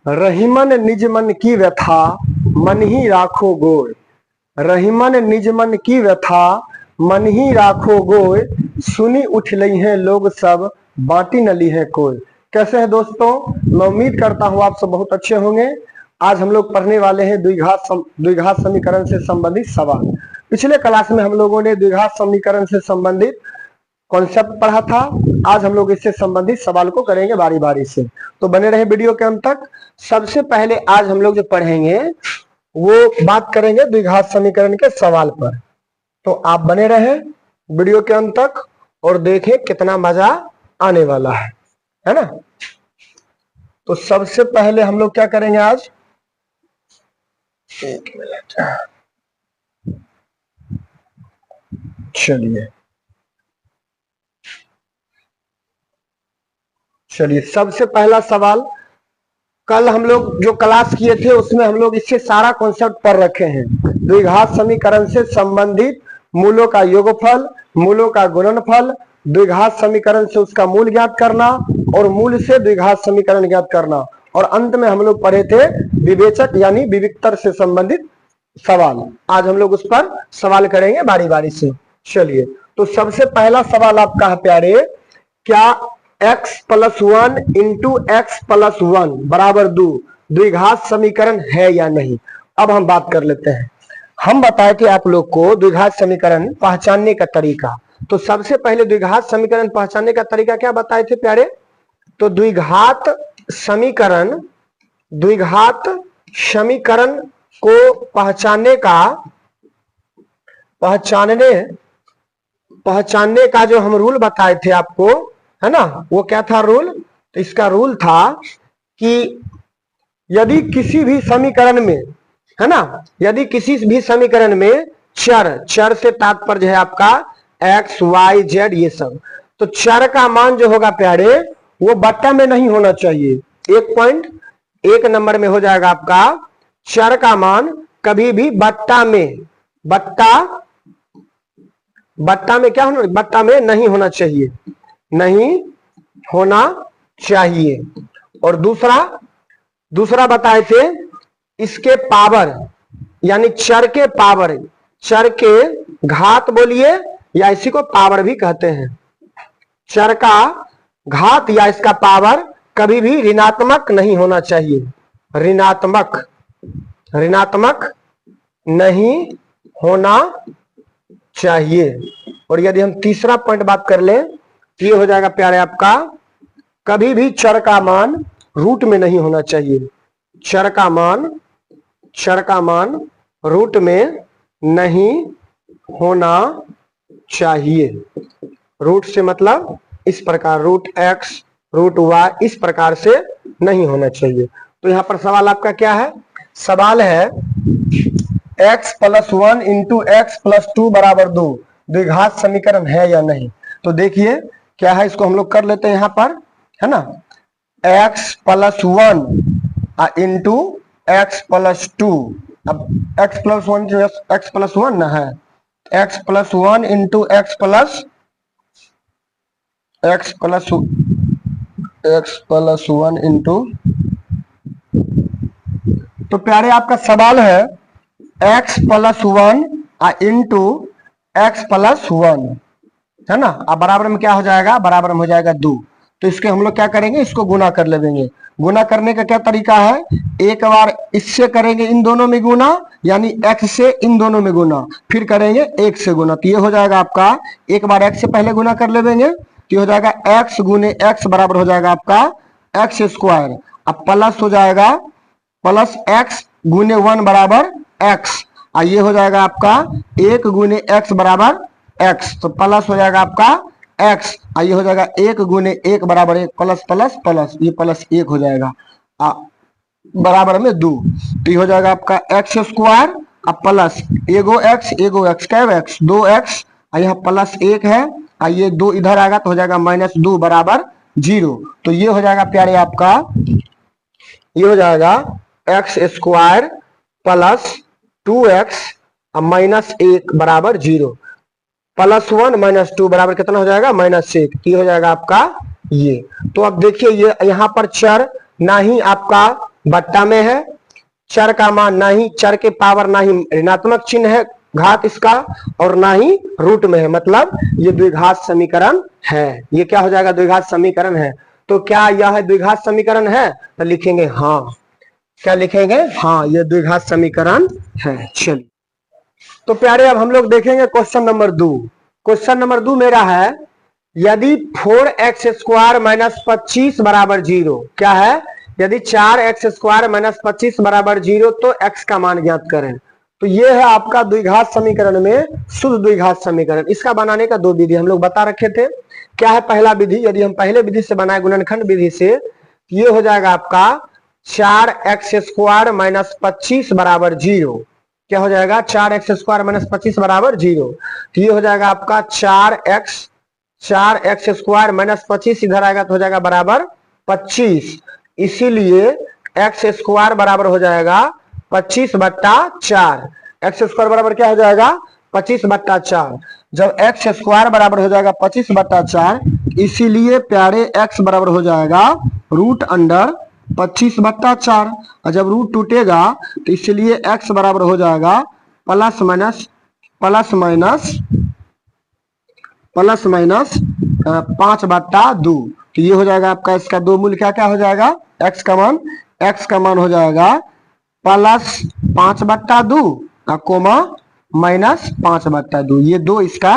रहीमन निज मन की व्यथा मन ही राखो गोय। रहीमन निज मन की व्यथा मन ही राखो गोय। सुनी उठ लई हैं लोग सब बांटी न ली है कोई। कैसे हैं दोस्तों, मैं उम्मीद करता हूं आप सब बहुत अच्छे होंगे। आज हम लोग पढ़ने वाले हैं द्विघात समीकरण से संबंधित सवाल। पिछले क्लास में हम लोगों ने द्विघात समीकरण से संबंधित कॉन्सेप्ट पढ़ा था। आज हम लोग इससे संबंधित सवाल को करेंगे बारी बारी से, तो बने रहे वीडियो के अंत तक। सबसे पहले आज हम लोग जो पढ़ेंगे वो बात करेंगे द्विघात समीकरण के सवाल पर, तो आप बने रहे वीडियो के अंत तक और देखें कितना मजा आने वाला है ना। तो सबसे पहले हम लोग क्या करेंगे आज, एक मिनट, चलिए सबसे पहला सवाल, कल हम लोग जो क्लास किए थे उसमें हम लोग इससे सारा कॉन्सेप्ट पढ़ रखे हैं। द्विघात समीकरण से संबंधित मूलों का योगफल, मूलों का गुणनफल, द्विघात समीकरण से उसका मूल ज्ञात करना और मूल से द्विघात समीकरण ज्ञात करना, और अंत में हम लोग पढ़े थे विवेचक यानी विविक्तर से संबंधित सवाल। आज हम लोग उस पर सवाल करेंगे बारी बारी से। चलिए, तो सबसे पहला सवाल आपका है प्यारे, क्या x + 1 × x + 1 = 2 द्विघात समीकरण है या नहीं। अब हम बात कर लेते हैं। हम बताए थे आप लोग को द्विघात समीकरण पहचानने का तरीका। तो सबसे पहले द्विघात समीकरण पहचानने का तरीका क्या बताए थे प्यारे, तो द्विघात समीकरण को पहचानने का जो हम रूल बताए थे आपको, है ना, वो क्या था रूल, तो इसका रूल था कि यदि किसी भी समीकरण में, है ना, यदि किसी भी समीकरण में चर से तात्पर्य है आपका x y z ये सब, तो चर का मान जो होगा प्यारे वो बट्टा में नहीं होना चाहिए। 1 नंबर में हो जाएगा आपका, चर का मान कभी भी बट्टा में क्या होना, बट्टा में नहीं होना चाहिए। और दूसरा बताए थे, इसके पावर यानी चर के घात बोलिए या इसी को पावर भी कहते हैं। चर का घात या इसका पावर कभी भी ऋणात्मक नहीं होना चाहिए, ऋणात्मक नहीं होना चाहिए। और यदि हम तीसरा पॉइंट बात कर लें तो ये हो जाएगा प्यारे आपका, कभी भी चर का मान रूट में नहीं होना चाहिए। चर का मान रूट में नहीं होना चाहिए। रूट से मतलब इस प्रकार, रूट x रूट y इस प्रकार से नहीं होना चाहिए। तो यहां पर सवाल आपका क्या है, सवाल है x + 1 × x + 2 = 2 द्विघात समीकरण है या नहीं। तो देखिए क्या है, इसको हम लोग कर लेते हैं यहां पर, है ना। x + 1 × x + 2, अब x + 1 जो x + 1 ना है, x + 1 × x + 1 × तो प्यारे आपका सवाल है x + 1 × x + 1, है ना। अब बराबर में क्या हो जाएगा, बराबर में हो जाएगा 2। तो इसके हम लोग क्या करेंगे, इसको गुना कर लेंगे। गुना करने का क्या तरीका है, एक बार इससे करेंगे इन दोनों में गुना, यानी x से इन दोनों में गुना, फिर करेंगे 1 से गुना। तो ये हो जाएगा आपका, एक बार x से पहले गुना कर लेंगे तो ये हो जाएगा x × x बराबर हो जाएगा आपका x²। अब प्लस हो जाएगा प्लस x × 1 बराबर x, ये हो जाएगा आपका 1 × x बराबर x, तो प्लस हो जाएगा आपका x, ये हो जाएगा 1 × 1 बराबर 1, प्लस प्लस प्लस, ये +1 हो जाएगा बराबर में 2। तो ये हो जाएगा आपका x², अब प्लस एगो x क्या है x 2x, यहाँ +1 है, ये 2 इधर आएगा तो हो जाएगा -2 बराबर 0। तो ये हो जाएगा प्यारे आपका, ये हो जाएगा x² + 2x -1 बराबर 0, +1 -2 बराबर कितना हो जाएगा, -1। ये हो जाएगा आपका ये। तो अब देखिए ये यहाँ पर चर ना ही आपका बट्टा में है, चर का मान ना ही, चर के पावर ना ही ऋणात्मक चिन्ह है घात इसका, और ना ही रूट में है, मतलब ये द्विघात समीकरण है। ये क्या हो जाएगा? द्विघात समीकरण है। तो क्या यह द्विघात समीकरण है? तो लिखेंगे हाँ। क्या लिखेंगे? हाँ, ये द्विघात समीकरण है। चलिए, तो प्यारे अब हम लोग देखेंगे क्वेश्चन नंबर 2। क्वेश्चन नंबर 2 मेरा है, यदि 4x स्क्वायर माइनस 25 बराबर 0, क्या है? यदि 4x स्क्वायर माइनस 25 बराबर 0 तो x का मान ज्ञात करें। तो ये है आपका द्विघात समीकरण में शुद्ध द्विघात समीकरण। इसका बनाने का 2 विधि हम लोग बता रखे थे। क्या है पहला विधि? यदि हम पहले विधि से बनाए गुणनखंड विधि से, ये हो जाएगा आपका 4x स्क्वायर माइनस 25 बराबर 0। क्या हो जाएगा? 4x स्क्वायर माइनस 25 बराबर 0। तो ये हो जाएगा आपका 4x स्क्वायर माइनस 25 इधर आएगा तो हो जाएगा बराबर 25। इसीलिए x स्क्वायर बराबर हो जाएगा 25/4। एक्स स्क्वायर बराबर क्या हो जाएगा? 25/4। जब x स्क्वायर बराबर हो जाएगा 25/4, इसीलिए प्यारे x बराबर हो जाएगा रूट अंडर 25/4। और जब रूट टूटेगा तो इसलिए x बराबर हो जाएगा प्लस माइनस 5/2। तो ये हो जाएगा आपका, इसका 2 मूल्य क्या क्या हो जाएगा? x का मान हो जाएगा प्लस 5/2 और कोमा माइनस 5/2। ये 2 इसका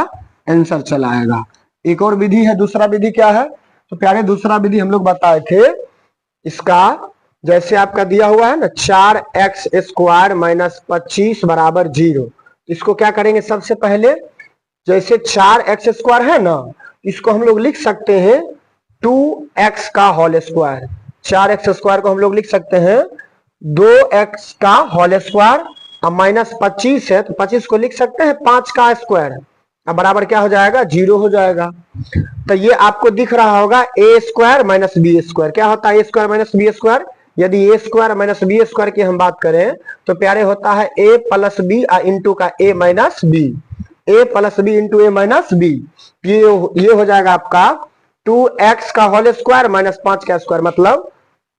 आंसर चला आएगा। एक और विधि है, दूसरा विधि क्या है? तो प्यारे दूसरा विधि हम लोग बताए थे इसका, जैसे आपका दिया हुआ है ना 4x स्क्वायर माइनस 25 बराबर 0। इसको क्या करेंगे? सबसे पहले जैसे 4x स्क्वायर है ना, इसको हम लोग लिख सकते हैं 2x का होल स्क्वायर। 4x स्क्वायर को हम लोग लिख सकते हैं 2x का होल स्क्वायर। अब माइनस 25 है तो 25 को लिख सकते हैं 5 का स्क्वायर। अब बराबर क्या हो जाएगा? 0 हो जाएगा। तो ये आपको दिख रहा होगा ए स्क्वायर माइनस बी स्क्वायर। क्या होता है ए स्क्वायर माइनस बी स्क्वायर? यदि ए स्क्वायर माइनस बी स्क्वायर की हम बात करें तो प्यारे होता है ए प्लस बी इंटू का ए माइनस बी। ए प्लस बी इंटू ए माइनस बी। ये हो जाएगा आपका 2x का होल स्क्वायर माइनस 5 का स्क्वायर, मतलब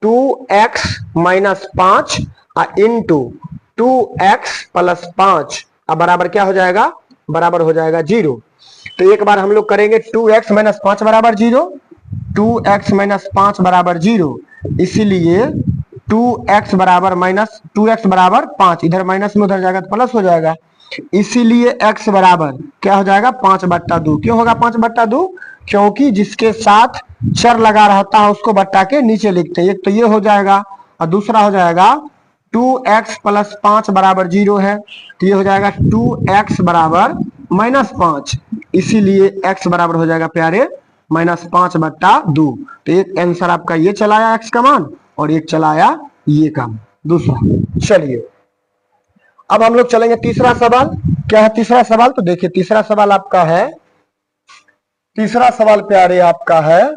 2x minus 5 into 2x plus 5। अब बराबर क्या हो जाएगा? बराबर हो जाएगा 0। तो एक बार हम लोग करेंगे 2x माइनस 5 बराबर 0। 2x माइनस 5 बराबर 0, इसीलिए 2x बराबर 5। इधर माइनस में उधर जाएगा तो प्लस हो जाएगा। इसीलिए x बराबर क्या हो जाएगा? 5/2। क्यों होगा 5/2? क्योंकि जिसके साथ चर लगा रहता है उसको बट्टा के नीचे लिखते हैं। एक तो ये हो जाएगा और दूसरा हो जाएगा 2x प्लस 5 बराबर 0 है, तो ये हो जाएगा 2x बराबर माइनस 5। इसीलिए x बराबर हो जाएगा प्यारे माइनस 5/2। तो एक आंसर आपका ये चलाया x का मान, और एक चलाया ये का दूसरा। चलिए अब हम लोग चलेंगे तीसरा सवाल। क्या है तीसरा सवाल? तो देखिए तीसरा सवाल आपका है, तीसरा सवाल प्यारे आपका है,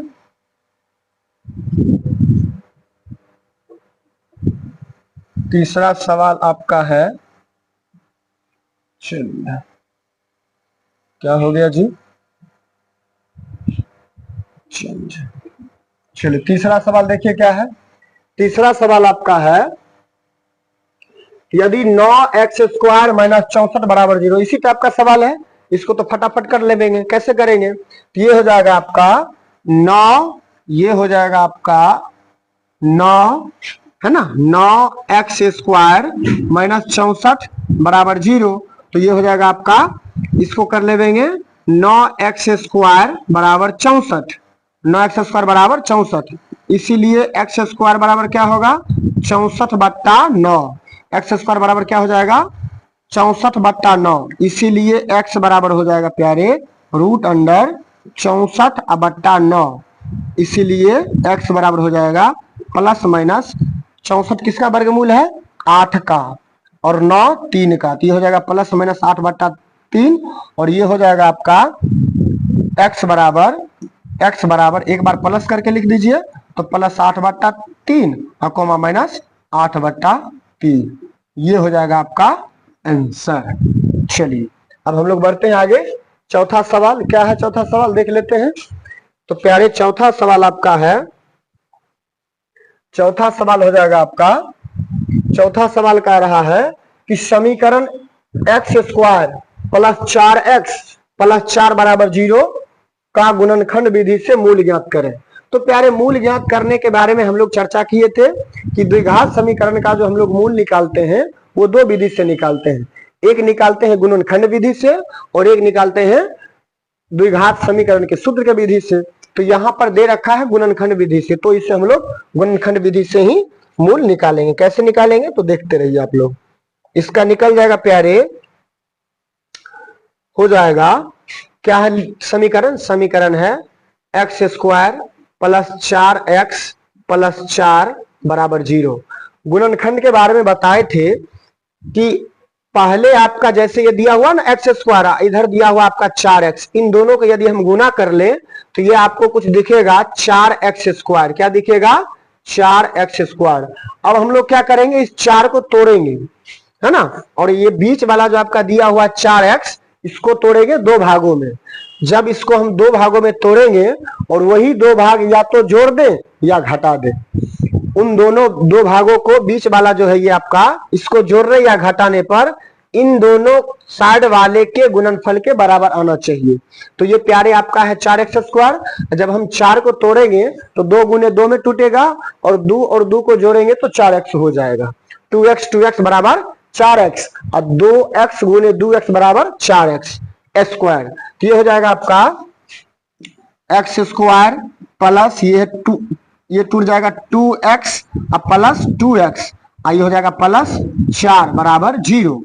तीसरा सवाल आपका है, चलिए क्या हो गया जी? चलिए तीसरा सवाल देखिए क्या है। तीसरा सवाल आपका है, यदि 9x स्क्वायर माइनस 64 बराबर 0। इसी टाइप का सवाल है, इसको तो फटाफट कर लेंगे। कैसे करेंगे? तो ये हो जाएगा आपका 9, ये हो जाएगा आपका 9 है ना, 9x स्क्वायर माइनस 64 बराबर 0। तो ये हो जाएगा आपका, इसको कर लेंगे 9x स्क्वायर बराबर 64। 9x स्क्वायर बराबर 64, इसीलिए x स्क्वायर बराबर क्या होगा? 64/9। एक्स स्क्वायर बराबर क्या हो जाएगा? 64/9। इसीलिए x बराबर हो जाएगा प्यारे रूट अंडर 64/9। इसीलिए x बराबर हो जाएगा प्लस माइनस 64 किसका वर्गमूल है? 8 का, और 9 3 का। तो ये हो जाएगा प्लस माइनस 8/3। और ये हो जाएगा आपका x बराबर एक बार प्लस करके लिख दीजिए तो प्लस 8/3 और कोमा माइनस 8/3। ये हो जाएगा आपका आंसर। चलिए अब हम लोग बढ़ते हैं आगे। चौथा सवाल क्या है? चौथा सवाल देख लेते हैं। तो प्यारे चौथा सवाल आपका है, चौथा सवाल हो जाएगा आपका, चौथा सवाल कह रहा है कि समीकरण x square plus 4x plus 4 बराबर 0 का गुणनखंड विधि से मूल ज्ञात करें। तो प्यारे मूल ज्ञात करने के बारे में हम लोग चर्चा किए थे कि द्विघात समीकरण का जो हम लोग मूल निकालते हैं वो दो विधि से निकालते हैं, एक निकालते हैं गुणनखंड विधि से और एक निकालते हैं द्विघात समीकरण के सूत्र के विधि से। तो यहाँ पर दे रखा है गुणनखंड विधि से, तो इसे हम लोग गुणनखंड विधि से ही मूल निकालेंगे। कैसे निकालेंगे तो देखते रहिए आप लोग। इसका निकल जाएगा प्यारे, हो जाएगा क्या है समीकरण, समीकरण है x square plus 4x plus 4 बराबर 0। गुणनखंड के बारे में बताए थे कि पहले आपका जैसे ये दिया हुआ ना एक्स स्क्वायर, इधर दिया हुआ आपका 4x, इन दोनों को यदि हम गुना कर ले तो ये आपको कुछ दिखेगा 4x स्क्वायर। क्या दिखेगा 4x स्क्वायर। अब हम लोग क्या करेंगे, इस 4 को तोड़ेंगे, है ना, और ये बीच वाला जो आपका दिया हुआ 4x इसको तोड़ेंगे दो भागों में। जब इसको हम दो भागों में तोड़ेंगे और वही दो भाग या तो जोड़ दें या घटा दें, उन दोनों दो भागों को बीच वाला जो है ये आपका इसको जोड़ने या घटाने पर इन दोनों साइड वाले के गुणनफल के बराबर आना चाहिए। तो ये प्यारे आपका है 4x स्क्वायर। जब हम 4 को तोड़ेंगे तो 2 गुने 2 में टूटेगा और 2 को जोड़ेंगे तो 4x हो जाएगा। 2x बराबर 4x और 2x गुने 2x बराबर 4x स्क्वायर। तो ये हो जाएगा आपका एक्स स्क्वायर प्लस ये टूट जाएगा 2x और प्लस 2x, ये हो जाएगा प्लस 4 बराबर 0।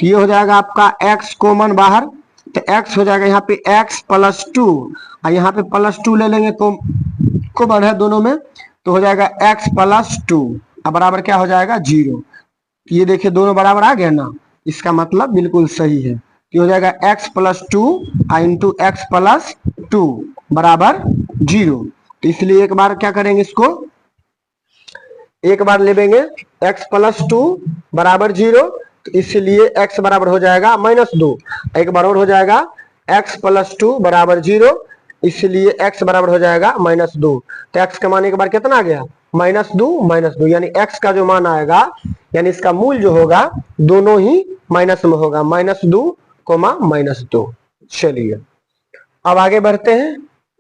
तो ये हो जाएगा आपका x कॉमन बाहर, तो x हो जाएगा यहाँ पे x प्लस 2 और यहाँ पे प्लस 2 ले लेंगे, कॉमन है दोनों में, तो हो जाएगा x प्लस 2 और बराबर क्या हो जाएगा 0। ये देखिए दोनों बराबर आ गया ना, इसका मतलब बिल्कुल सही है। ये हो जाएगा x plus 2 into x plus 2 बराबर 0। तो इसलिए एक बार क्या करेंगे, इसको एक बार ले लेंगे x प्लस 2 बराबर 0, तो इसलिए x बराबर हो जाएगा -2। एक बार और हो जाएगा x प्लस 2 बराबर 0, इसलिए x बराबर हो जाएगा -2। तो x का मान एक बार कितना आ गया -2, यानी x का जो मान आएगा यानी इसका मूल जो होगा दोनों ही माइनस में होगा, -2, -2। चलिए अब आगे बढ़ते हैं।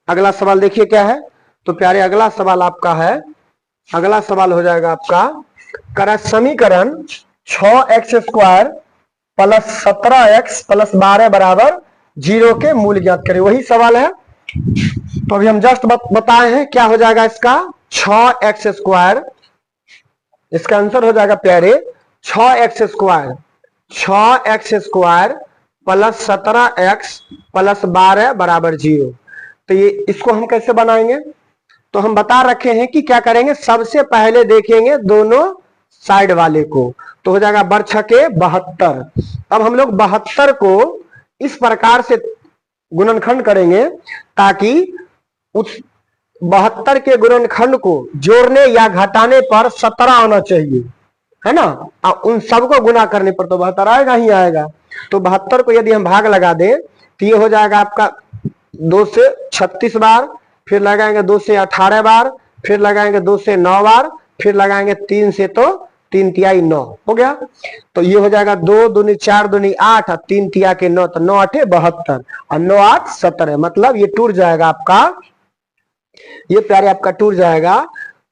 अगला सवाल देखिए क्या है। तो प्यारे अगला सवाल आपका है, अगला सवाल हो जाएगा आपका करा समीकरण 6x square plus 17x plus 12 बराबर 0 के मूल ज्ञात करें। वही सवाल है, तो अभी हम जस्ट बताए हैं क्या हो जाएगा इसका 6x स्क्वायर। इसका आंसर हो जाएगा प्यारे 6x square plus 17x plus 12 बराबर 0। तो ये इसको हम कैसे बनाएंगे, तो हम बता रखे हैं कि क्या करेंगे, सबसे पहले देखेंगे दोनों साइड वाले को, तो हो जाएगा बर छके 72। अब हम लोग 72 को इस प्रकार से गुणनखंड करेंगे ताकि उस 72 के गुणनखंड को जोड़ने या घटाने पर 17 आना चाहिए, है ना, उन सबको गुना करने पर तो 72 आएगा ही आएगा। तो 72 को यदि हम भाग लगा दें तो ये हो जाएगा आपका 2 से 36 बार, फिर लगाएंगे 2 से 18 बार, फिर लगाएंगे 2 से 9 बार, फिर लगाएंगे 3 से तो 3 तिहाई 9 हो गया। तो ये हो जाएगा 2 दूनी 4 दूनी 8 और 3 तिया के 9, तो 9 8 72 और 9 8 17। मतलब ये टूट जाएगा आपका, ये प्यारे आपका टूट जाएगा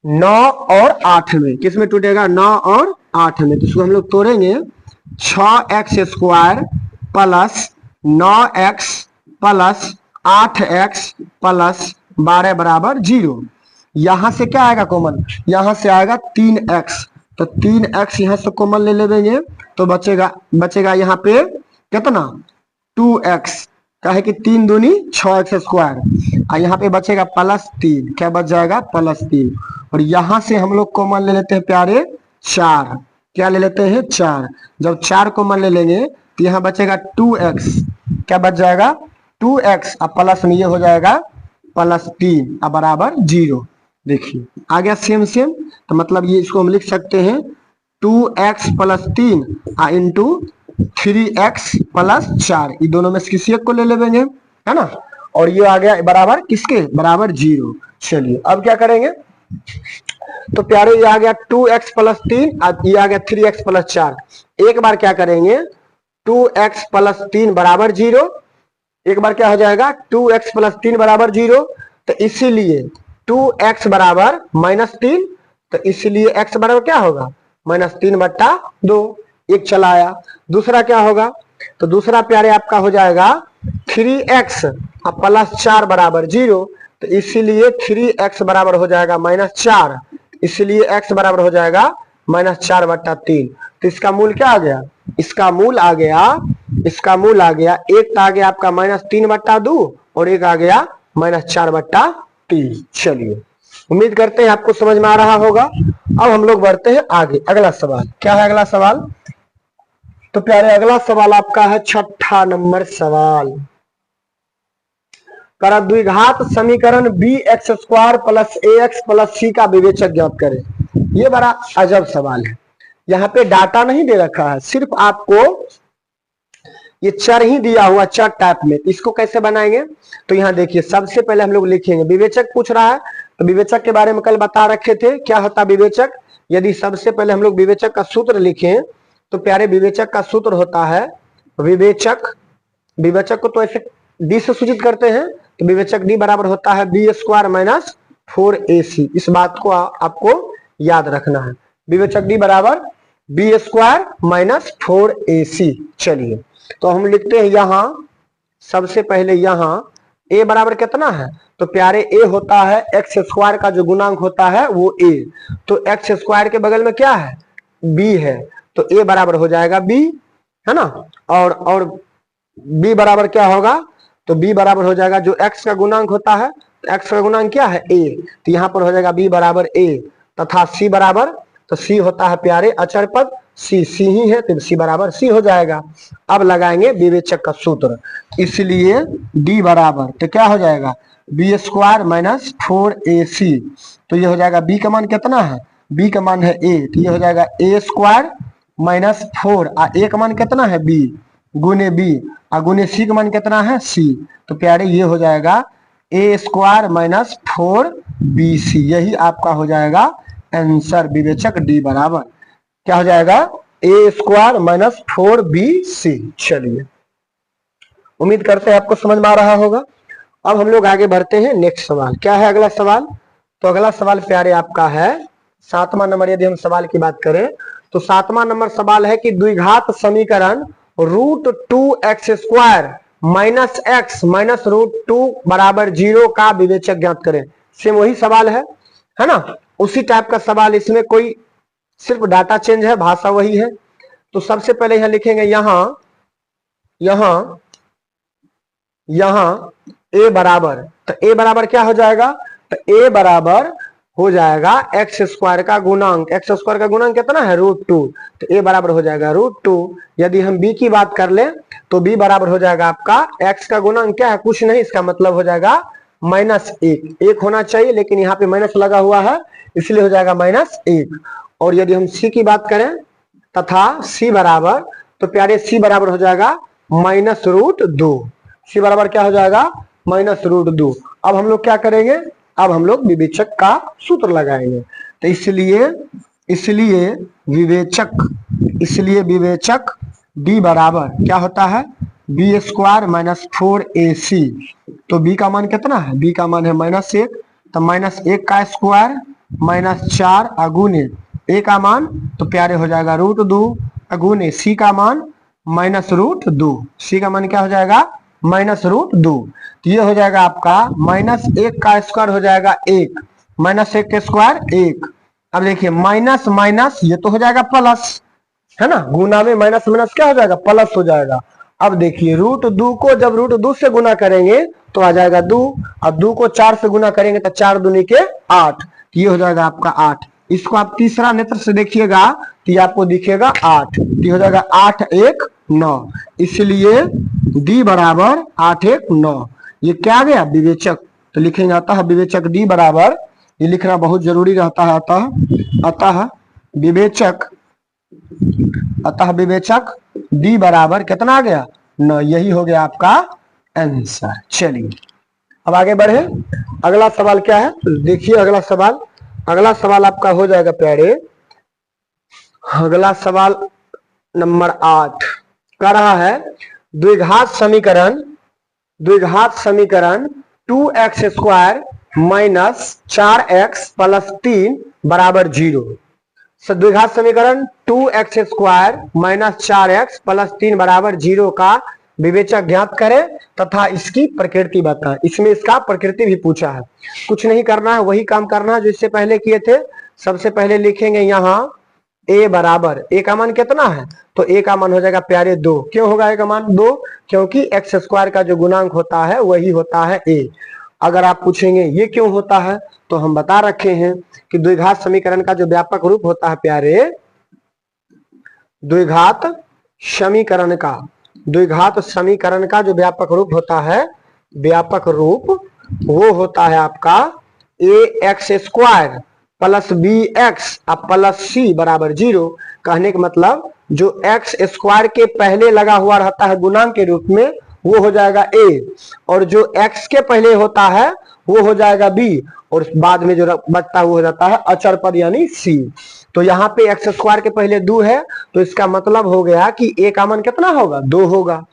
9 और 8 में। किस में टूटेगा 9 और 8 में। तो इसको हम लोग तोड़ेंगे 6x square plus 9x plus 8x plus 12 बराबर 0। यहां से क्या आएगा कॉमन, यहां से आएगा 3x, तो 3x यहां से कॉमन ले लेंगे तो बचेगा यहाँ पे कितना 2x, क्या है कि 3 दूनी 6x स्क्वायर और यहाँ पे बचेगा +3, क्या बच जाएगा +3। और यहां से हम लोग कॉमन ले लेते हैं प्यारे 4, क्या ले लेते हैं 4। जब 4 कॉमन ले लेंगे तो यहाँ बचेगा 2x, क्या बच जाएगा 2x और प्लस में ये हो जाएगा +3 और बराबर 0। देखिए आ गया सेम, तो मतलब ये इसको हम लिख सकते हैं 2x plus 3 into 3x plus 4, ये दोनों में से किसी एक को ले लेंगे, है ना, और ये आ गया बराबर किसके बराबर 0। चलिए अब क्या करेंगे, तो प्यारे ये आ गया 2x प्लस 3, ये आ गया 3x प्लस 4। एक बार क्या करेंगे 2x प्लस 3 बराबर 0, एक बार क्या हो जाएगा 2x प्लस 3 बराबर 0, तो इसीलिए 2x बराबर -3, तो इसीलिए x बराबर क्या होगा -3/2, एक चला आया। दूसरा क्या होगा, तो दूसरा प्यारे आपका हो जाएगा 3x प्लस 4 बराबर 0, तो इसीलिए 3x बराबर हो जाएगा -4, इसलिए x बराबर हो जाएगा -4/3। तो इसका मूल क्या आ गया, इसका मूल आ गया एक तो आ गया आपका -3/2 और एक आ गया -4/3। चलिए उम्मीद करते हैं आपको समझ में आ रहा होगा। अब हम लोग बढ़ते हैं आगे। अगला सवाल क्या है, अगला सवाल तो प्यारे अगला सवाल आपका है 6ठा नंबर सवाल। कर द्विघात समीकरण bx² plus ax plus c का विवेचक ज्ञात करें। ये बड़ा अजब सवाल है, यहाँ पे डाटा नहीं दे रखा है, सिर्फ आपको ये चर ही दिया हुआ, चर टाइप में। इसको कैसे बनाएंगे, तो यहाँ देखिए सबसे पहले हम लोग लिखेंगे, विवेचक पूछ रहा है तो विवेचक के बारे में कल बता रखे थे क्या होता विवेचक। यदि सबसे पहले हम लोग विवेचक का सूत्र लिखें तो प्यारे विवेचक का सूत्र होता है, विवेचक को तो ऐसे डी से सूचित करते हैं, तो विवेचक डी बराबर होता है b² माइनस 4ac। इस बात को आपको याद रखना है, विवेचक डी बराबर b² माइनस 4ac। चलिए तो हम लिखते हैं यहां सबसे पहले यहां a बराबर कितना है, तो प्यारे a होता है x² का जो गुणांक होता है वो a, तो x² के बगल में क्या है b है, तो a बराबर हो जाएगा b, है ना। और b बराबर क्या होगा, तो b बराबर हो जाएगा जो x का गुणांक होता है, x का गुणांक क्या है a, तो यहाँ पर हो जाएगा b बराबर a, तथा c बराबर, तो c होता है प्यारे अचर पद, c ही है तो c बराबर c हो जाएगा। अब लगाएंगे विवेचक का सूत्र, इसलिए d बराबर तो क्या हो जाएगा b² माइनस 4ac, तो ये हो जाएगा b का मान कितना है, b का मान है a, तो ये हो जाएगा a² माइनस 4, a का मान कितना है b गुने b, गुने c का मान कितना है c, तो प्यारे ये हो जाएगा a² माइनस 4bc। यही आपका हो जाएगा आंसर, विवेचक डी बराबर क्या हो जाएगा a² माइनस 4bc। चलिए उम्मीद करते हैं आपको समझ में आ रहा होगा। अब हम लोग आगे बढ़ते हैं, नेक्स्ट सवाल क्या है अगला सवाल, तो अगला सवाल प्यारे आपका है 7वां नंबर। यदि हम सवाल की बात करें तो 7वां नंबर सवाल है कि द्विघात समीकरण √2x² माइनस x माइनस √2 बराबर 0 का विवेचक ज्ञात करें। सेम वही सवाल है ना, उसी टाइप का सवाल, इसमें कोई सिर्फ डाटा चेंज है, भाषा वही है। तो सबसे पहले यहां लिखेंगे यहां a बराबर, तो a बराबर क्या हो जाएगा, तो a बराबर हो जाएगा x² का गुणांक, x² का गुणांक कितना है √2, तो a बराबर हो जाएगा √2। यदि हम b की बात कर ले तो b बराबर हो जाएगा आपका x का गुणांक क्या है, कुछ नहीं, इसका मतलब हो जाएगा -1 होना चाहिए, लेकिन यहाँ पे माइनस लगा हुआ है इसलिए हो जाएगा -1। और यदि हम c की बात करें तथा c बराबर, तो प्यारे c बराबर हो जाएगा -√2, c बराबर क्या हो जाएगा -√2। अब हम लोग क्या करेंगे, अब हम लोग विवेचक का सूत्र लगाएंगे, तो इसलिए विवेचक d बराबर क्या होता है b² माइनस 4ac, तो b का मान कितना है, b का मान है -1, तो -1 का स्क्वायर -4 अगुने a का मान, तो प्यारे हो जाएगा √2 अगुने c का मान -√2, c का मान क्या हो जाएगा -√2, तो ये हो जाएगा आपका -1 का स्क्वायर हो जाएगा 1, -1 के स्क्वायर 1। अब देखिए माइनस माइनस ये तो हो जाएगा प्लस, है ना, गुना में माइनस माइनस क्या हो जाएगा प्लस हो जाएगा। अब देखिए √2 को जब √2 से गुना करेंगे तो आ जाएगा 2, अब 2 को 4 से गुना करेंगे तो 4 दूनी के 8, ये हो जाएगा आपका 8। इसको आप तीसरा नेत्र से देखिएगा तो ये आपको दिखेगा 8, ये हो जाएगा 8 1 9, इसलिए d बराबर 8 1 9। ये क्या आ गया विवेचक, तो लिखेंगे अतः विवेचक d बराबर, ये लिखना बहुत जरूरी रहता है, अतः विवेचक d बराबर कितना आ गया 9, यही हो गया आपका आंसर। चलिए अब आगे बढ़े, अगला सवाल क्या है, तो देखिए अगला सवाल, अगला सवाल आपका हो जाएगा प्यारे, अगला सवाल नंबर 8 कह रहा है द्विघात समीकरण 2x² माइनस 4x प्लस 3 बराबर 0। द्विघात समीकरण 2x² माइनस 4x प्लस 3 बराबर 0 का विवेचक ज्ञात करें तथा इसकी प्रकृति बताएं। इसमें इसका प्रकृति भी पूछा है, कुछ नहीं करना है, वही काम करना है जो इससे पहले किए थे। सबसे पहले लिखेंगे यहाँ a बराबर, a का मान कितना है, तो a का मान हो जाएगा प्यारे 2। क्यों होगा a का मान 2, क्योंकि x² का जो गुणांक होता है वही होता है a। अगर आप पूछेंगे ये क्यों होता है, तो हम बता रखे हैं कि द्विघात समीकरण का जो व्यापक रूप होता है प्यारे, द्विघात समीकरण का जो व्यापक रूप होता है, व्यापक रूप वो होता है आपका ax² plus bx plus c बराबर 0। कहने का मतलब जो x² के पहले लगा हुआ रहता है गुणांक के रूप में वो हो जाएगा a, और जो x के पहले होता है वो हो जाएगा b, और बाद में जो बचता है वो हो जाता है अचर पद यानी c। तो यहाँ पे x² के पहले 2 है, तो इसका मतलब हो गया कि a का मान कितना होगा, 2 होगा।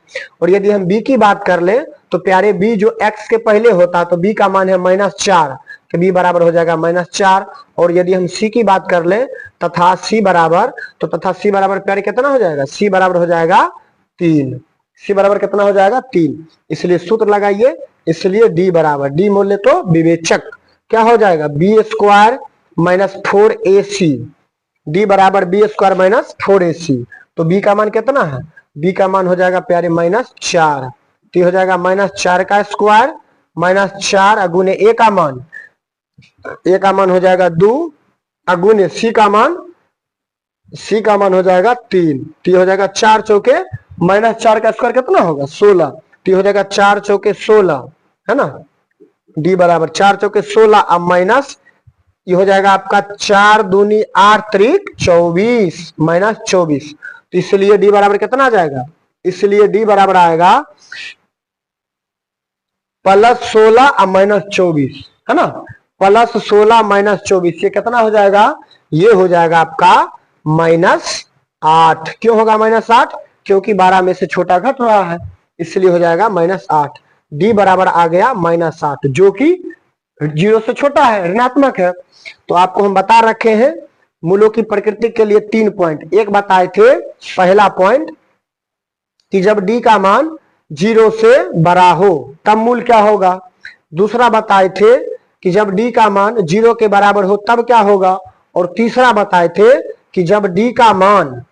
और यदि हम b की बात कर ले तो प्यारे b जो x के पहले होता है तो b का मान है -4, तो b बराबर हो जाएगा -4। और यदि हम c की बात कर ले तथा c बराबर, तो तथा c बराबर प्यारे कितना हो जाएगा, c बराबर हो जाएगा 3। c बराबर कितना हो जाएगा 3, इसलिए सूत्र लगाइए, इसलिए d बराबर, d बोले तो विवेचक क्या हो जाएगा b² माइनस 4ac, d बराबर b² माइनस 4ac। तो b का मान कितना है, b का मान हो जाएगा प्यारे -4, तो हो जाएगा -4 का स्क्वायर माइनस 4 अगुने a का मान हो जाएगा 2 अगुने c का मान हो जाएगा 3, तो हो जाएगा 4 चौके -4 का स्क्वायर कितना होगा 16, तो हो जाएगा 4 चौके 16 है ना, d बराबर 4 चौके 16 अब माइनस ये हो जाएगा आपका 4 दूनी 8 त्रिक 24 -24, तो इसलिए d बराबर कितना आ जाएगा, इसलिए d बराबर आएगा +16 अब -24 है ना, +16 -24 ये कितना हो जाएगा, ये हो जाएगा आपका -8। क्यों होगा -8, क्योंकि 12 में से छोटा घट रहा है, इसलिए हो जाएगा -8। d बराबर आ गया -8 जो कि 0 से छोटा है, ऋणात्मक है। तो आपको हम बता रखे हैं मूलों की प्रकृति के लिए 3 पॉइंट। एक बताए थे पहला पॉइंट कि जब d का मान 0 से बड़ा हो तब मूल क्या होगा, दूसरा बताए थे कि जब d का मान 0 के बराबर हो तब क्या होगा, और तीसरा बताए थे कि जब d का मान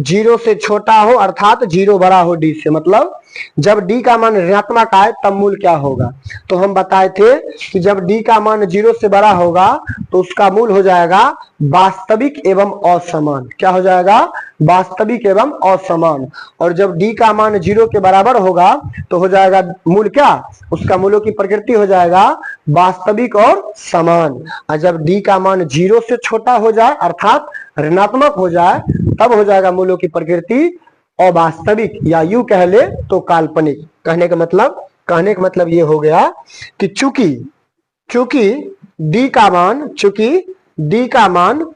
0 से छोटा हो अर्थात 0 बड़ा हो d से, मतलब जब d का मान ऋणात्मक आए तब मूल क्या होगा। तो हम बताए थे कि जब d का मान 0 से बड़ा होगा तो उसका मूल हो जाएगा वास्तविक एवं असमान। क्या हो जाएगा, वास्तविक एवं असमान। और जब d का मान 0 के बराबर होगा तो हो जाएगा मूल क्या, उसका मूलों की प्रकृति हो जाएगा वास्तविक और समान। और जब d का मान 0 से छोटा हो जाए अर्थात ऋणात्मक हो जाए तब हो जाएगा मूलों की प्रकृति अवास्तविक, या यूं कह ले तो काल्पनिक। कहने का मतलब ये हो गया कि चूंकि d का मान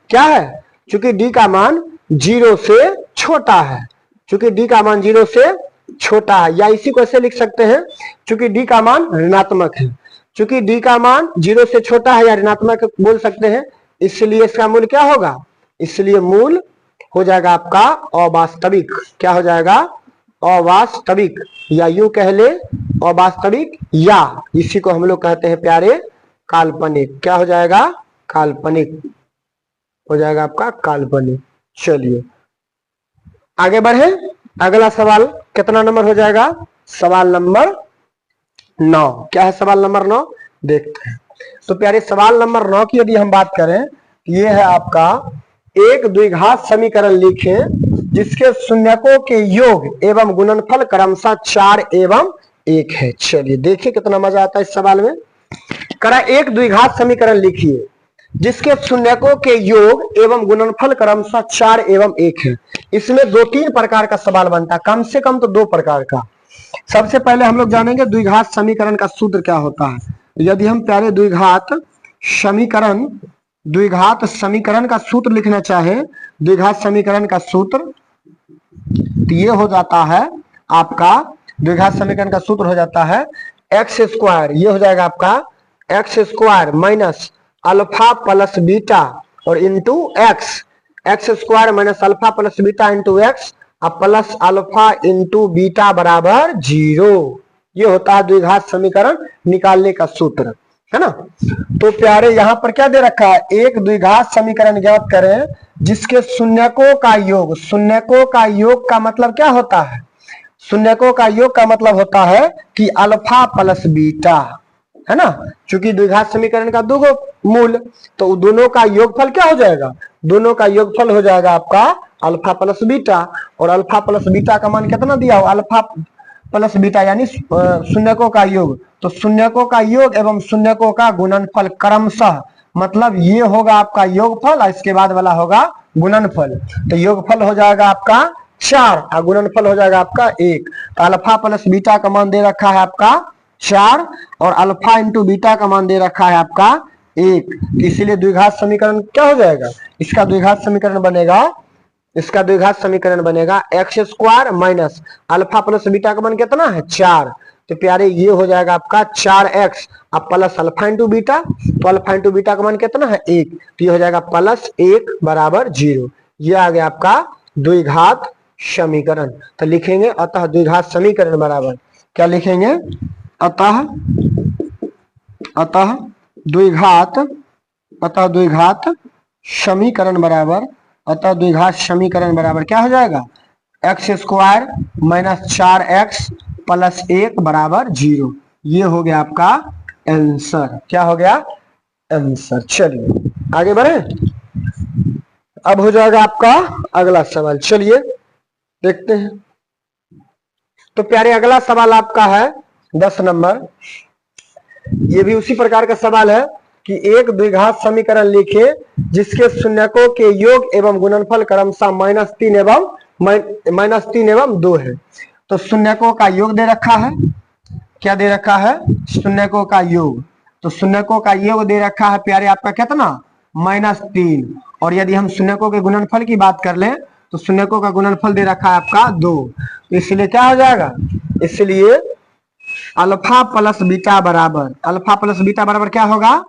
क्या है, चूंकि d का मान 0 से छोटा है, चूंकि d का मान 0 से छोटा है, या इसी को ऐसे लिख सकते हैं चूंकि d का मान ऋणात्मक है, चूंकि d का मान 0 से छोटा है या ऋणात्मक बोल सकते हैं, इसलिए इसका मूल क्या होगा, इसलिए मूल हो जाएगा आपका अवास्तविक। क्या हो जाएगा, अवास्तविक, या यूं कह ले अवास्तविक, या इसी को हम लोग कहते हैं प्यारे काल्पनिक। क्या हो जाएगा, काल्पनिक हो जाएगा आपका काल्पनिक। चलिए आगे बढ़े, अगला सवाल कितना नंबर हो जाएगा, सवाल नंबर 9। क्या है सवाल नंबर 9, देखते हैं। तो प्यारे सवाल नंबर 9 की यदि हम बात करें, ये है आपका एक द्विघात समीकरण लिखें जिसके शून्यकों के योग एवं गुणनफल क्रमशः 4 एवं 1 है। चलिए देखिए कितना मजा आता है इस सवाल में। करा एक द्विघात समीकरण लिखिए जिसके शून्यकों के योग एवं गुणनफल क्रमशः 4 एवं 1 है। इसमें 2-3 प्रकार का सवाल बनता है, कम से कम तो 2 प्रकार का। सबसे पहले हम लोग जानेंगे द्विघात समीकरण का सूत्र क्या होता है। यदि हम प्यारे द्विघात समीकरण, द्विघात समीकरण का सूत्र लिखना चाहे, द्विघात समीकरण का सूत्र, तो ये हो जाता है आपका, द्विघात समीकरण का सूत्र हो जाता है एक्स स्क्वायर, ये हो जाएगा आपका x square minus alpha plus beta और into x, x square minus alpha plus beta into x अब प्लस अल्फा इंटू बीटा बराबर 0। ये होता है द्विघात समीकरण निकालने का सूत्र, है ना। तो प्यारे यहाँ पर क्या दे रखा है, एक द्विघात समीकरण ज्ञात करें जिसके शून्यकों का योग, शून्यकों का योग का मतलब क्या होता है, शून्यकों का योग का मतलब होता है कि अल्फा प्लस बीटा, है ना। चूंकि द्विघात समीकरण का दो मूल, तो दोनों का योगफल क्या हो जाएगा, दोनों का योगफल हो जाएगा आपका अल्फा प्लस बीटा, और अल्फा प्लस बीटा का मान कितना दिया हो, अल्फा प्लस बीटा यानी शून्यकों का योग, तो शून्यकों का योग एवं शून्यकों का गुणनफल क्रमशः, मतलब ये होगा आपका योगफल और इसके बाद वाला होगा गुणनफल। तो योगफल हो जाएगा आपका 4 और गुणनफल हो जाएगा आपका 1। तो अल्फा प्लस बीटा का मान दे रखा है आपका 4 और अल्फा इंटू बीटा का मान दे रखा है आपका 1। तो इसीलिए द्विघात समीकरण क्या हो जाएगा, इसका द्विघात समीकरण बनेगा, इसका द्विघात समीकरण बनेगा x square minus alpha plus beta का मान कितना है 4। तो प्यारे ये हो जाएगा आपका 4x अब प्लस अल्फा इंटू बीटा, तो अल्फा इंटू बीटा का मान कितना है 1, तो ये हो जाएगा प्लस 1 बराबर 0। ये आ गया आपका द्विघात समीकरण। तो लिखेंगे अतः द्विघात समीकरण बराबर क्या लिखेंगे, अतः द्विघात, अतः द्विघात समीकरण बराबर, अतः द्विघात समीकरण बराबर क्या हो जाएगा, x square minus 4x plus 1 बराबर 0। ये हो गया आपका आंसर, क्या हो गया आंसर। चलिए आगे बढ़े, अब हो जाएगा आपका अगला सवाल, चलिए देखते हैं। तो प्यारे अगला सवाल आपका है 10 नंबर, ये भी उसी प्रकार का सवाल है कि एक द्विघात समीकरण लिखे जिसके शून्यकों के योग एवं गुणनफल क्रमशः -3 एवं 2 है। तो शून्यकों का योग दे रखा है, क्या दे रखा है, शून्यकों का योग। तो शून्यकों का योग दे रखा है प्यारे आपका कितना, -3, और यदि हम शून्यकों के गुणनफल की बात कर लें तो शून्यकों का गुणनफल दे रखा है आपका 2। तो इसलिए क्या हो जाएगा, इसलिए अल्फा प्लस बीटा बराबर, अल्फा प्लस बीटा बराबर क्या होगा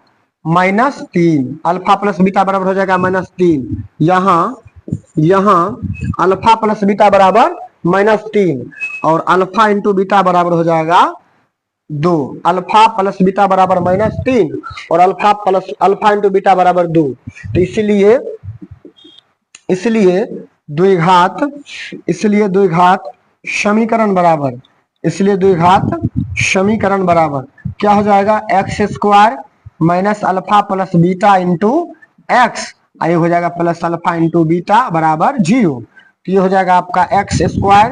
-3, अल्फा प्लस बीटा बराबर हो जाएगा -3। यहाँ अल्फा प्लस बीटा बराबर -3 और अल्फा इंटू बीटा बराबर हो जाएगा 2। अल्फा प्लस बीटा बराबर -3 और अल्फा इंटू बीटा बराबर 2। तो इसलिए द्विघात समीकरण बराबर, इसलिए द्विघात समीकरण बराबर क्या हो जाएगा, x square minus alpha plus beta into x, ये हो जाएगा प्लस अल्फा इंटू बीटा बराबर 0। तो ये हो जाएगा आपका एक्स स्क्वायर,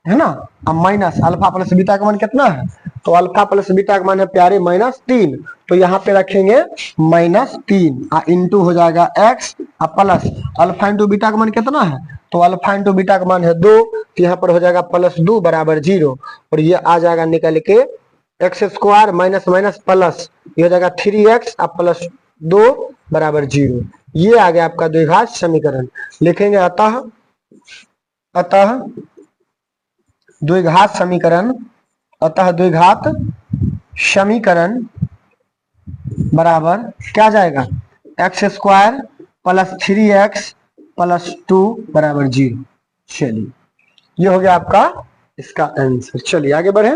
है ना, अब माइनस अल्फा प्लस बीटा का मान कितना है, तो अल्फा प्लस बीटा का मान है प्यारे -3, तो यहाँ पे रखेंगे -3 इंटू हो जाएगा एक्स अब प्लस अल्फा इंटू बीटा का मान कितना है, तो अल्फा इंटू बीटा का मान है 2, तो यहाँ पर हो जाएगा +2 बराबर 0, और ये आ जाएगा निकल के x square minus minus plus, ये हो जाएगा 3x अब +2 बराबर 0। ये आ गया आपका द्विघात समीकरण। लिखेंगे अतः द्विघात समीकरण, अतः द्विघात समीकरण बराबर क्या जाएगा, x square plus 3x plus 2 बराबर 0। चलिए ये हो गया आपका इसका आंसर। चलिए आगे बढ़े,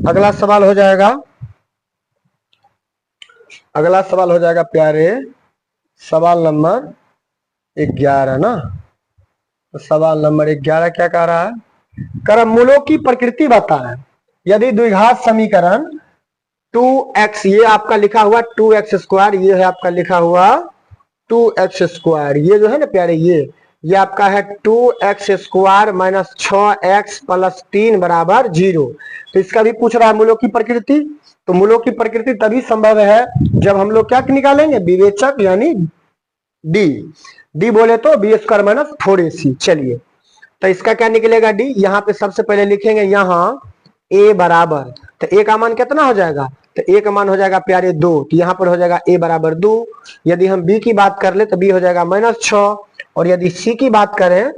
अगला सवाल हो जाएगा, अगला सवाल हो जाएगा प्यारे सवाल नंबर 11 ना। तो सवाल नंबर 11 क्या कह रहा है, क्रममूलों की प्रकृति बताएं। यदि द्विघात समीकरण 2x, ये आपका लिखा हुआ 2x स्क्वायर, ये है आपका लिखा हुआ 2x स्क्वायर, ये जो है ना प्यारे ये आपका है 2x square minus 6x plus 3 बराबर 0। तो इसका भी पूछ रहा है मूलों की प्रकृति। तो मूलों की प्रकृति तभी संभव है जब हम लोग क्या निकालेंगे, विवेचक यानी डी बोले तो बी स्क्वायर माइनस 4ac। चलिए तो इसका क्या निकलेगा डी, यहाँ पे सबसे पहले लिखेंगे यहाँ a बराबर, तो a का मान कितना हो जाएगा तो ए का मान हो जाएगा प्यारे 2, तो यहाँ पर हो जाएगा ए बराबर 2। यदि हम बी की बात कर ले तो बी हो जाएगा -6, और यदि सी की बात करें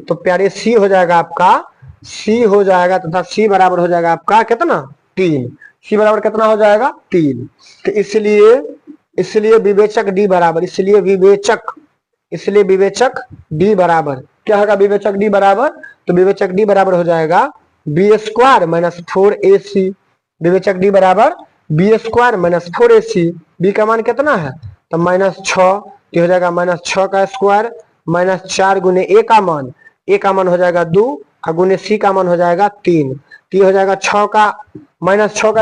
तो प्यारे सी हो जाएगा आपका, सी हो जाएगा तथा सी बराबर हो जाएगा आपका कितना 3। सी बराबर कितना हो जाएगा 3। तो इसलिए विवेचक डी बराबर, इसलिए विवेचक डी बराबर क्या होगा, विवेचक डी बराबर, तो विवेचक डी बराबर हो जाएगा b² - 4ac। विवेचक डी बराबर b² - 4ac। बी का मान कितना है तो -6, ये हो जाएगा -6 का स्क्वायर -4 गुने ए का मान, ए का मान हो जाएगा 2 और गुने सी का मान हो जाएगा 3। तो ये हो जाएगा 6 का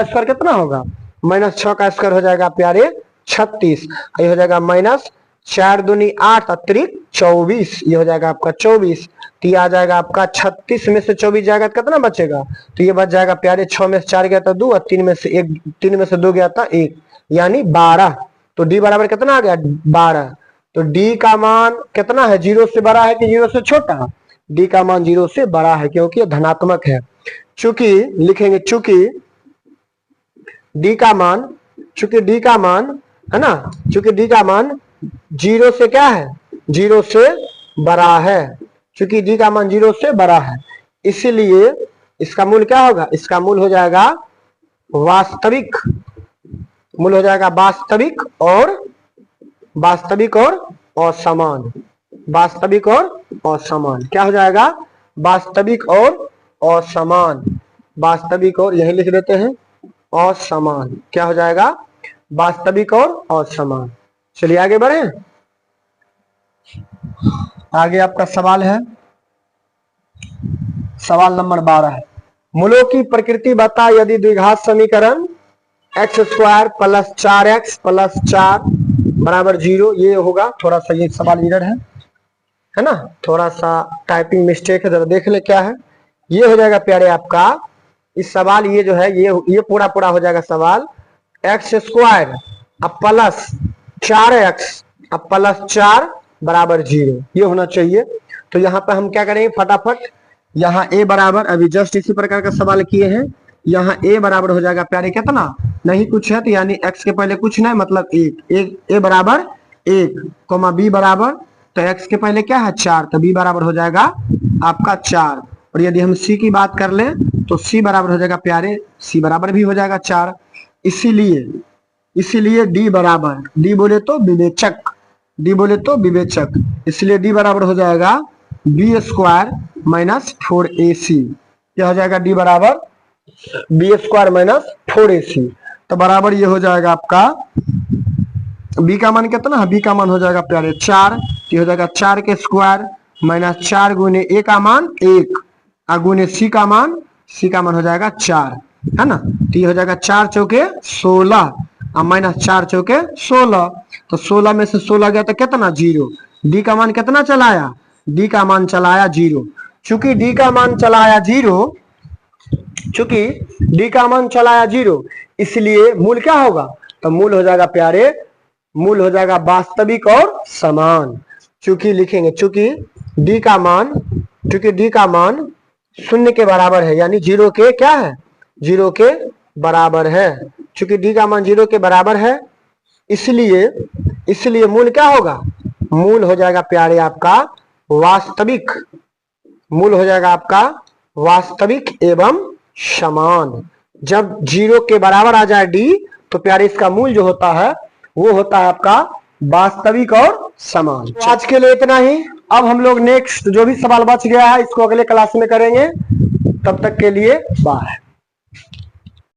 स्क्वायर कितना होगा, -6 का स्क्वायर हो जाएगा प्यारे 36। ये हो जाएगा -4 दूनी 8 अतिरिक्त 24, ये हो जाएगा आपका 24। तो ये आ जाएगा आपका 36 में से 24 जाएगा तो कितना बचेगा, तो ये बच जाएगा प्यारे 6 में से 4 गया था 2 और 3 में से 2 गया था 1, यानी 12। तो डी बराबर कितना आ गया 12। तो डी का मान कितना है, 0 से बड़ा है कि 0 से छोटा, डी का मान 0 से बड़ा है क्योंकि ये धनात्मक है। चूंकि लिखेंगे चूंकि डी का मान है ना, चूंकि डी का मान 0 से क्या है, 0 से बड़ा है, चूंकि डी का मान 0 से बड़ा है, इसीलिए इसका मूल क्या होगा, इसका मूल हो जाएगा वास्तविक, मूल हो जाएगा वास्तविक और असमान। वास्तविक और असमान क्या हो जाएगा, वास्तविक और असमान, वास्तविक और यही लिख देते हैं असमान, क्या हो जाएगा वास्तविक और असमान। चलिए आगे बढ़े। आगे आपका सवाल है, सवाल नंबर 12 है, मूलों की प्रकृति बता यदि द्विघात समीकरण x² + 4x + 4 बराबर 0, ये होगा। थोड़ा सा ये सवाल इधर है ना, थोड़ा सा टाइपिंग मिस्टेक है, जरा देख ले क्या है। ये हो जाएगा प्यारे आपका इस सवाल, ये जो है ये पूरा हो जाएगा सवाल, x² + 4x + 4 बराबर 0, ये होना चाहिए। तो यहाँ पे हम क्या करेंगे फटाफट, यहाँ a बराबर, अभी जस्ट इसी प्रकार का सवाल किए हैं, यहाँ a बराबर हो जाएगा प्यारे कितना, नहीं कुछ है तो यानी x के पहले कुछ नहीं मतलब 1, a बराबर 1, b बराबर, तो x के पहले क्या है 4, तो b बराबर हो जाएगा आपका 4। और यदि हम c की बात कर लें तो c बराबर हो जाएगा प्यारे, c बराबर भी हो जाएगा 4। इसीलिए d बराबर, d बोले तो विवेचक, इसलिए d बराबर हो जाएगा b² - 4ac। क्या हो जाएगा d बराबर b² - 4ac। तो बराबर ये हो जाएगा आपका b का मान कितना है, b का मान हो जाएगा प्यारे 4, ये हो जाएगा 4 के स्क्वायर -4 गुने a का मान 1 और गुने c का मान हो जाएगा 4, है ना। तो ये हो जाएगा 4 चौके 16 और -4 चौके 16, तो 16 में से 16 गया तो कितना 0। डी का मान कितना चलाया, डी का मान चलाया 0। चूंकि डी का मान चलाया 0, इसलिए मूल क्या होगा, तो मूल हो जाएगा प्यारे, मूल हो जाएगा वास्तविक और समान। चूंकि लिखेंगे चूंकि डी का मान 0 के बराबर है, यानी 0 के क्या है, 0 के बराबर है। चूंकि डी का मान 0 के बराबर है, इसलिए मूल क्या होगा, मूल हो जाएगा प्यारे आपका वास्तविक, मूल हो जाएगा आपका वास्तविक एवं समान। जब 0 के बराबर आ जाए डी, तो प्यारे इसका मूल जो होता है वो होता है आपका वास्तविक और समान। आज के लिए इतना ही। अब हम लोग नेक्स्ट जो भी सवाल बच गया है इसको अगले क्लास में करेंगे। तब तक के लिए बाय।